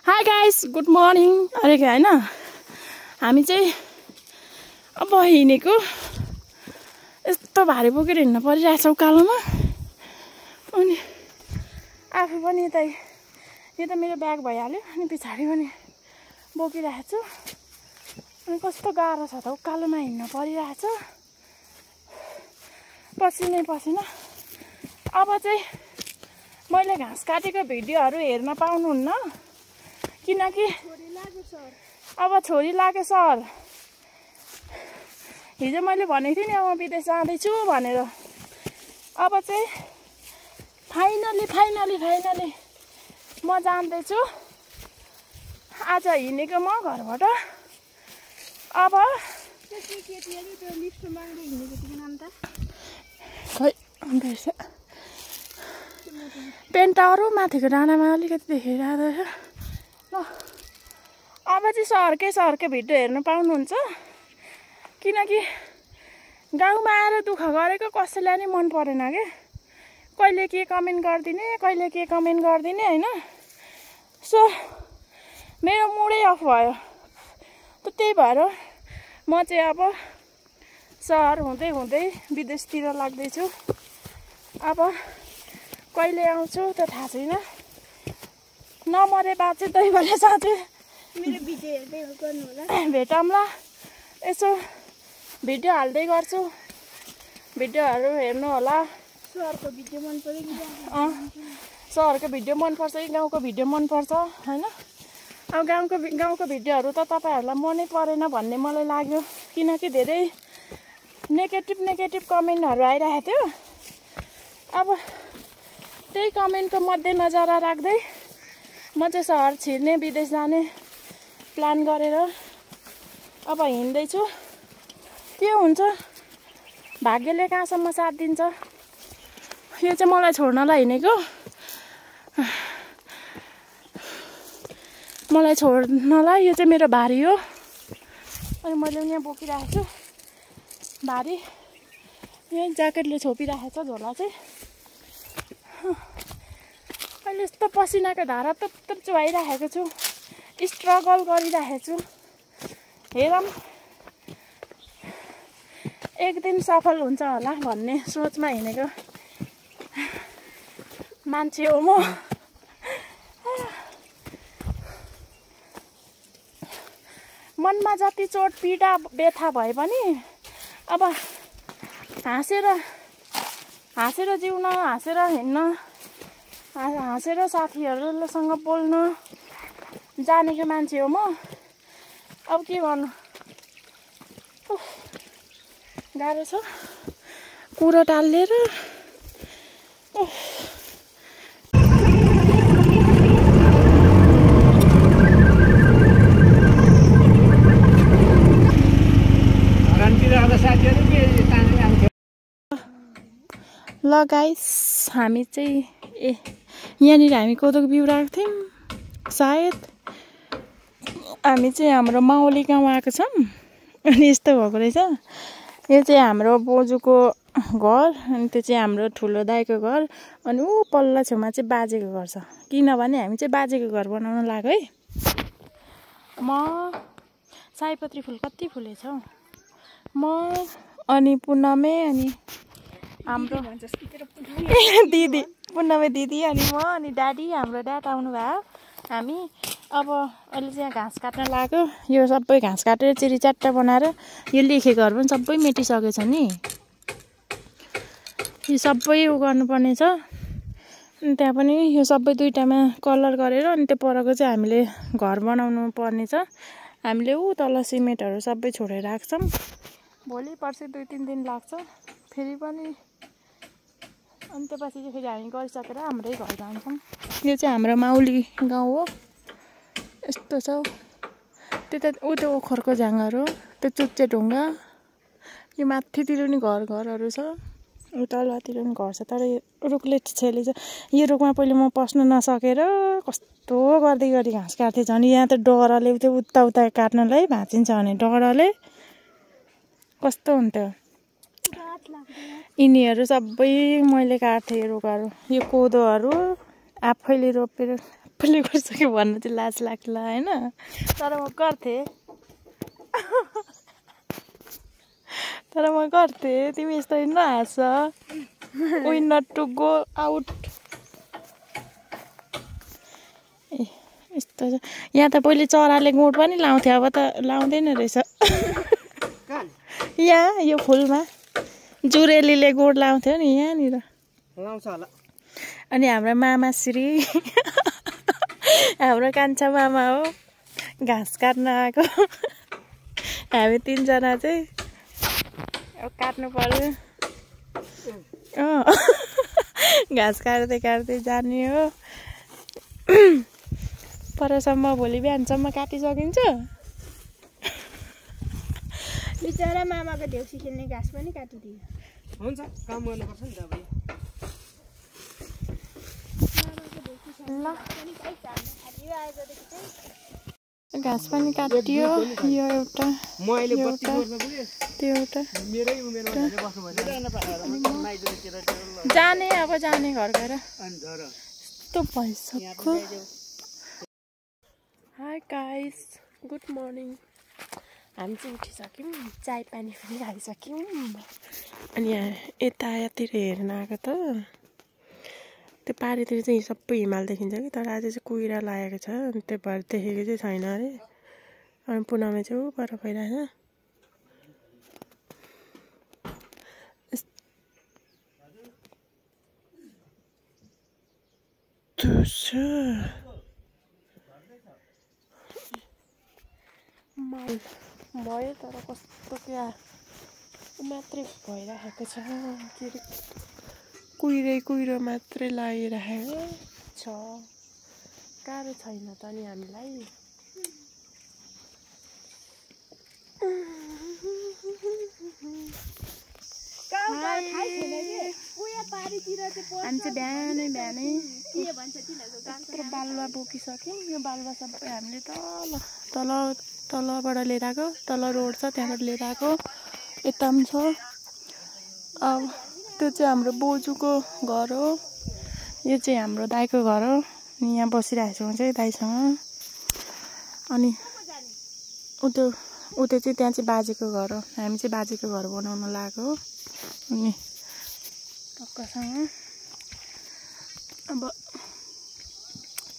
High guys, good morning. अरे होइन, हामी चाहिँ अब हिँडेको यस्तो भारी बोकेर हिँड्न परिरहेछ उकालोमा। अनि आफू पनि यता यो त मेरो ब्याग भइहाल्यो, अनि पछाडि पनि बोकिरहेको छु। अनि कस्तो गाह्रो छ त उकालोमा हिँड्न परिरहेछ, पसिनै पसिना। अब चाहिँ मैले घाँस काटेको भिडियोहरू हेर्न पाउनुहुन्न, किनकि अब छोरी लाग्यो सर। हिजो मैले भनेको थिएँ नि अब म विदेश जाँदैछु भनेर। अब चाहिँ फाइनली म जाँदैछु। आज हिँडेको म घरबाट। अब खै पेन्टाहरू माथिको डाँडामा अलिकति देखिरहेको छ। ल अब चाहिँ सहरकै भिडियो हेर्न पाउनुहुन्छ, किनकि गाउँमा आएर दुःख गरेको कसैलाई नै मन परेन के। कहिले के कमेन्ट गरिदिने होइन। सो मेरो मुडै अफ भयो। त त्यही भएर म चाहिँ अब सहर हुँदै विदेशतिर लाग्दैछु। अब कहिले आउँछु त थाहा छैन। नमरे बाँचे त्यही भएर साँच्चै मेरो भिडियो हेर्दै गर्नु होला। भेटौँला, यसो भिडियो हाल्दै गर्छु, भिडियोहरू हेर्नु होला। सहरको भिडियो मन पर्यो कि सहरको भिडियो मनपर्छ कि गाउँको भिडियो मनपर्छ होइन। अब गाउँको भिडियोहरू त तपाईँहरूलाई मनै परेन भन्ने मलाई लाग्यो, किनकि धेरै नेगेटिभ कमेन्टहरू आइरहेको थियो। अब त्यही कमेन्टको मध्यनजर राख्दै म चाहिँ सहर छिर्ने, विदेश जाने प्लान गरेर अब हिँड्दैछु। के हुन्छ, भाग्यले कहाँसम्म साथ दिन्छ। यो चाहिँ मलाई छोड्नलाई हिँडेको, मलाई छोड्नलाई। यो चाहिँ मेरो भारी हो, अनि मैले यहाँ बोकिरहेको छु भारी। यहाँ ज्याकेटले छोपिरहेको छ झोला चाहिँ। अहिले यस्तो पसिनाको धारा तुप चुहाइरहेको छु, स्ट्रगल गरिरहेको छु। हेरौँ एक दिन सफल हुन्छ होला भन्ने सोचमा हिँडेको मान्छे हो म। मनमा जति चोट पीडा व्यथा भए पनि अब हाँसेर जिउन, हाँसेर हिँड्न, हाँसेर साथीहरूसँग बोल्न जानेको मान्छे हो म। अब के गर्नु, गाह्रो छ कुरो टालेर। ल गाइस, हामी चाहिँ यहाँनिर हामी कोदोको बिउ राखेको थियौँ। सायद हामी चाहिँ हाम्रो माउली गाउँ आएको छौँ, अनि यस्तो भएको रहेछ। यो चाहिँ हाम्रो बोजूको घर, अनि त्यो चाहिँ हाम्रो ठुलो दाइको घर, अनि ऊ पल्लो छेउमा चाहिँ बाजेको घर छ। किनभने हामी चाहिँ बाजेको घर बनाउन लाग्यो है। म सयपत्री फुल कति फुलेछ हौ। म अनि पुनमे, अनि हाम्रो दिदी पुनमे दिदी, अनि म, अनि ड्याडी, हाम्रो ड्याड आउनु भयो। हामी अब अहिले चाहिँ घाँस काट्न लाग्यो। यो सबै घाँस काटेर चिरी च्याट्टा बनाएर यो लेखेकोहरू पनि सबै मेटिसकेछ नि। यो सबै उ गर्नुपर्ने छ। अनि त्यहाँ पनि यो सबै दुईटामा कलर गरेर, अनि त्यो परको चाहिँ हामीले घर बनाउनु पर्ने छ। हामीले ऊ तल सिमेन्टहरू सबै छोडेर राख्छौँ। भोलि पर्सि 2-3 दिन लाग्छ फेरि पनि। अनि त्यसपछि चाहिँ फेरि हामी गरिसकेर हाम्रै घर जान्छौँ। यो चाहिँ हाम्रो माउली गाउँ हो, यस्तो छ। त्यो त्यो ओखरको झाङहरू, त्यो चुच्चे ढुङ्गा। यो माथितिर नि घरहरू छ, तलतिर पनि घर छ, तर यो रुखले छेलेछ। यो रुखमा पहिले म पस्न नसकेर कस्तो गर्दै घाँस काट्थेँ। झन् यहाँ त डराले त्यो उता काट्नलाई भाँचिन्छ भने डराले कस्तो हुन्थ्यो। यिनीहरू सबै मैले काट्थेँ रुखहरू। यो कोदोहरू आफैले रोपेर सबैले गर्छ कि भन्नु चाहिँ लाज लाग्ला होइन तर म गर्थेँ तिमी यस्तो नहाँस विनर टु गो आउट ए यस्तो यहाँ त पहिले चराले गुँड पनि लाउँथ्यो अब त लाउँदैन रहेछ यहाँ यो फुलमा जुरेलीले गुँड लाउँथ्यो नि यहाँनिर लाउँछ होला अनि हाम्रो मामाश्री हाम्रो कान्छा मामा हो घाँस काट्न आएको हामी तीनजना चाहिँ अब काट्नु पर्यो घाँस काट्दै काट्दै जाने हो परसम्म भोलि बिहानसम्म काटिसकिन्छ बिचरा मामाको देउसी खेल्ने घाँस पनि काटिदियो हुन्छ काम गर्नुपर्छ नि त अब ल घाँस पनि काटियो यो एउटा म अहिले यो बत्ती एउटा जोड्न पुगे त्यो एउटा मेरै उमेरमा धेरै बस्नु भएन जाने अब जाने घर गएर अनि झर यस्तो भइसक्यो हाई गाइस गुड मर्निङ हामी चाहिँ उठिसक्यौँ चाय पानी पनि खाइसक्यौँ अनि यहाँ यतातिर हेर्न आएको त त्यो पारितिर चाहिँ सबै हिमाल देखिन्छ कि तर आज चाहिँ कुहिरा लागेको छ अनि त्यो भएर देखेको चाहिँ छैन अरे अनि पुनमै चाहिँ ऊ पर भइरहेछ माल भयो तर कस्तो क्या मात्रै भइराखेको छ के अरे कुहिरो मात्रै लागिराखेको छ गाह्रो छैन त नि हामीलाई हामी चाहिँ बिहानै यत्रो बालुवा बोकिसक्यौँ यो बालुवा सबै हामीले तलबाट लिएर आएको तल रोड छ त्यहाँबाट लिएर आएको यता पनि छ अब त्यो चाहिँ हाम्रो बोजूको घर हो यो चाहिँ हाम्रो दाइको घर हो अनि यहाँ बसिरहेको छौँ चाहिँ दाइसँग अनि उतै चाहिँ त्यहाँ चाहिँ बाजेको घर हो हामी चाहिँ बाजेको घर बनाउन लागेको हो अनि टक्कसँग अब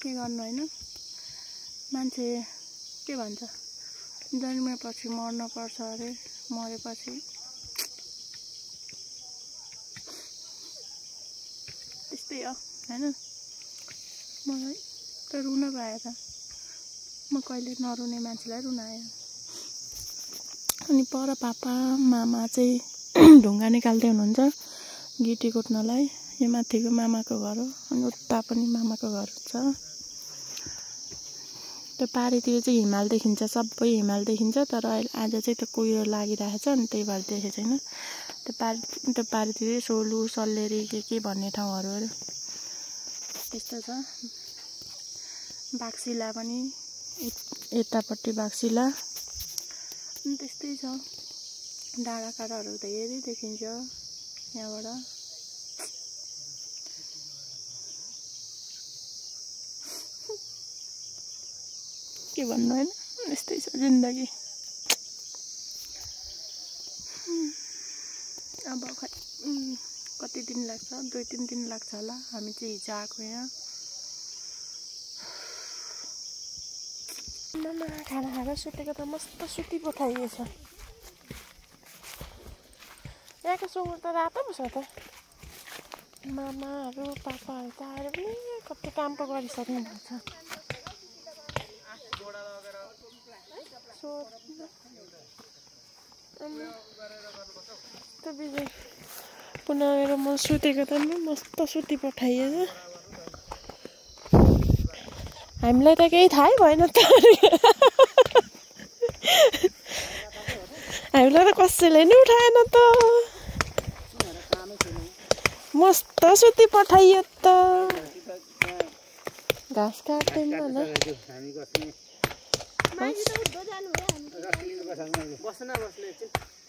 के गर्नु होइन मान्छे के भन्छ जन्मेपछि मर्नुपर्छ अरे मरेपछि त्यस्तै हो होइन मलाई त रुन पायो त म कहिले नरुने मान्छेलाई रुनायो अनि पर पापा मामा चाहिँ ढुङ्गा निकाल्दै हुनुहुन्छ गिटी कुट्नलाई यो माथिको मामाको घर हो अनि उता पनि मामाको घर छ त्यो पारितिर चाहिँ हिमाल देखिन्छ सबै हिमाल देखिन्छ तर आज चाहिँ त्यो कुहिरो लागिरहेको छ अनि त्यही भएर देखेको छैन त्यो पारितिर सोलु सल्लेरी के भन्ने ठाउँहरू त्यस्तो छ बाक्सिला पनि यतापट्टि बाक्सिला अनि त्यस्तै छ डाँडाकाँडाहरू धेरै देखिन्छ यहाँबाट के भन्नु होइन यस्तै छ जिन्दगी अब खै कति दिन लाग्छ 2-3 दिन लाग्छ होला हामी चाहिँ हिजो आएको यहाँ मामा खाना खाएर सुतेको त मस्त सुती पठाइएछ यहाँको सुँगुर त रातो पो छ त मामाहरू पापाहरू त आएर पनि कति काम पो गरिसक्नु भएको छ पुनः म सुतेको त मस्त सुती पठाइएछ हामीलाई त केही थाहै भएन त हामीलाई त कसैले नि उठाएन त मस्त सुती पठाइयो त घाँस काट्दैन होला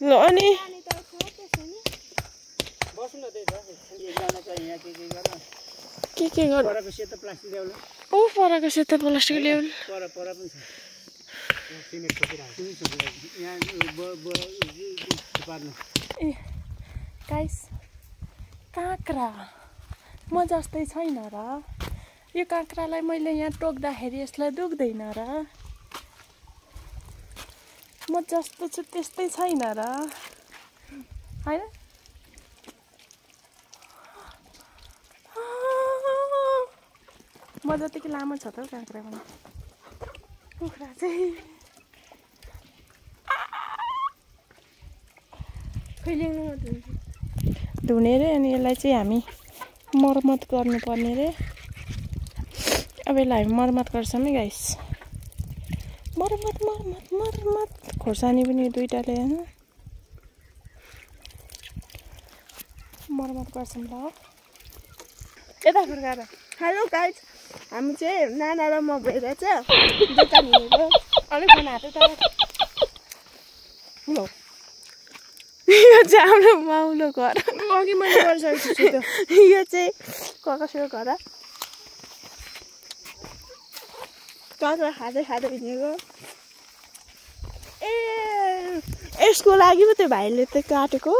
ल अनि के गर्नु परको सेतो प्लास्टिक ल्याउनु ओ परको सेतो प्लास्टिक ल्याउनु पर पनि छ सिमेन्ट ठोकिरहेको यहाँ पार्नु ए गाइस काँक्रा म जस्तै छैन र यो काँक्रालाई मैले यहाँ टोक्दाखेरि यसलाई दुख्दैन र म जस्तो छु त्यस्तै छैन र हैन म जतिकै लामो छ त काँक्रा पनि कुखुरा चाहिँ धुने रे अनि यसलाई चाहिँ हामी मर्मत गर्नुपर्ने रे अब यसलाई हामी मर्मत गर्छौँ है गाइस मर्मत मर्मत मर्मत खोर्सानी पनि दुईटाले हैन मर्मत गर्छौँ ल यता फर्काएर हेलो गाइस हामी चाहिँ नाना र म भएर चाहिँ दोकान हिँडेको अलिक फोन हात ल यो चाहिँ हाम्रो माउलो घर अघि मैले गरिसकेको छु त्यो यो चाहिँ ककसको घर काँक्रा खाँदै खाँदै हिँडेको ए यसको लागि पो त्यो भाइले त काटेको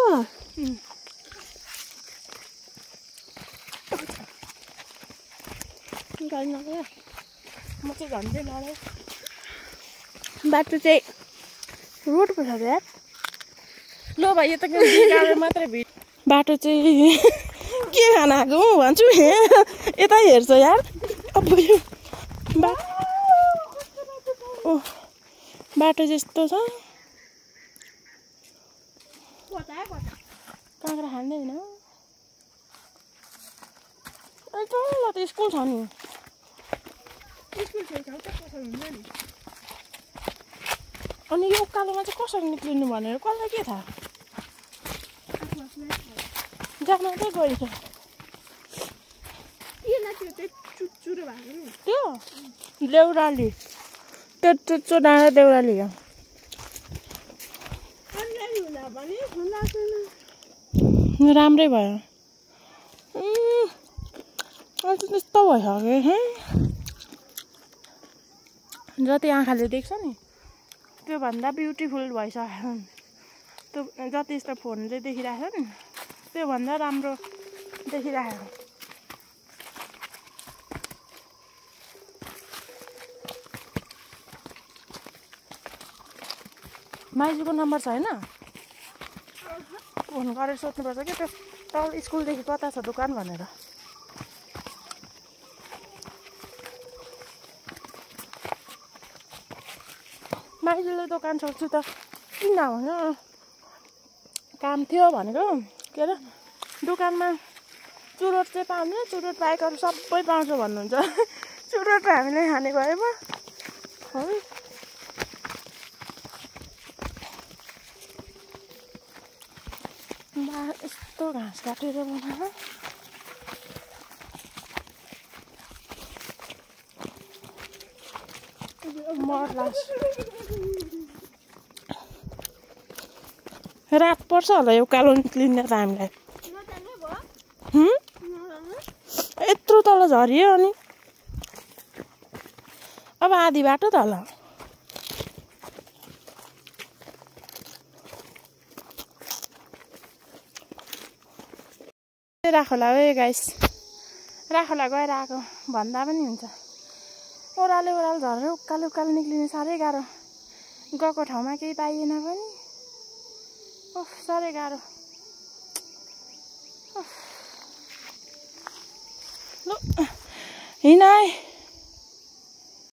म चाहिँ झन्डै लडाइ बाटो चाहिँ रोड पो छ यार ल भाइ यता मात्रै भिड बाटो चाहिँ के खान आएको भन्छु यता हेर्छ यार अब बाटो त्यस्तो छ काँक्रा खाँदैन ल त स्कुल छ नि अनि यो उकालोमा चाहिँ कसरी निक्लिनु भनेर कसलाई के थाहा जान चाहिँ गएछ त्यो देउराली त्यो चुच्चो डाँडा देउराली हो राम्रै भयो अहिले त्यस्तो भइसक्यो जति आँखाले देख्छ नि त्योभन्दा ब्युटिफुल भइसक्यो त्यो जति यस्तो फोनले देखिरहेको छ नि त्योभन्दा राम्रो देखिरहेको माइजूको नम्बर छ होइन फोन गरेर सोध्नुपर्छ क्या त्यो तल स्कुलदेखि कता छ दोकान भनेर माइजूले दोकान छोड्छु त किन होइन काम थियो भनेको के अरे दोकानमा चुरोट चाहिँ पाउँदैन चुरोट बाहेक अरू सबै पाउँछ भन्नुहुन्छ चुरोट हामीले खाने भए पो है यस्तो घाँस काटेर बनाएर मर्ला रात पर्छ होला यो कालो निक्लिने त हामीलाई यत्रो तल झरियो अनि अब आधी बाटो त होला राखोला है गाइस राखोला गएर आएको भन्दा पनि हुन्छ ओह्रालो ओह्रालो झरेर उकालो उकालो निक्लिने साह्रै गाह्रो गएको ठाउँमा केही पाइएन पनि ओह साह्रै गाह्रो ल हिँड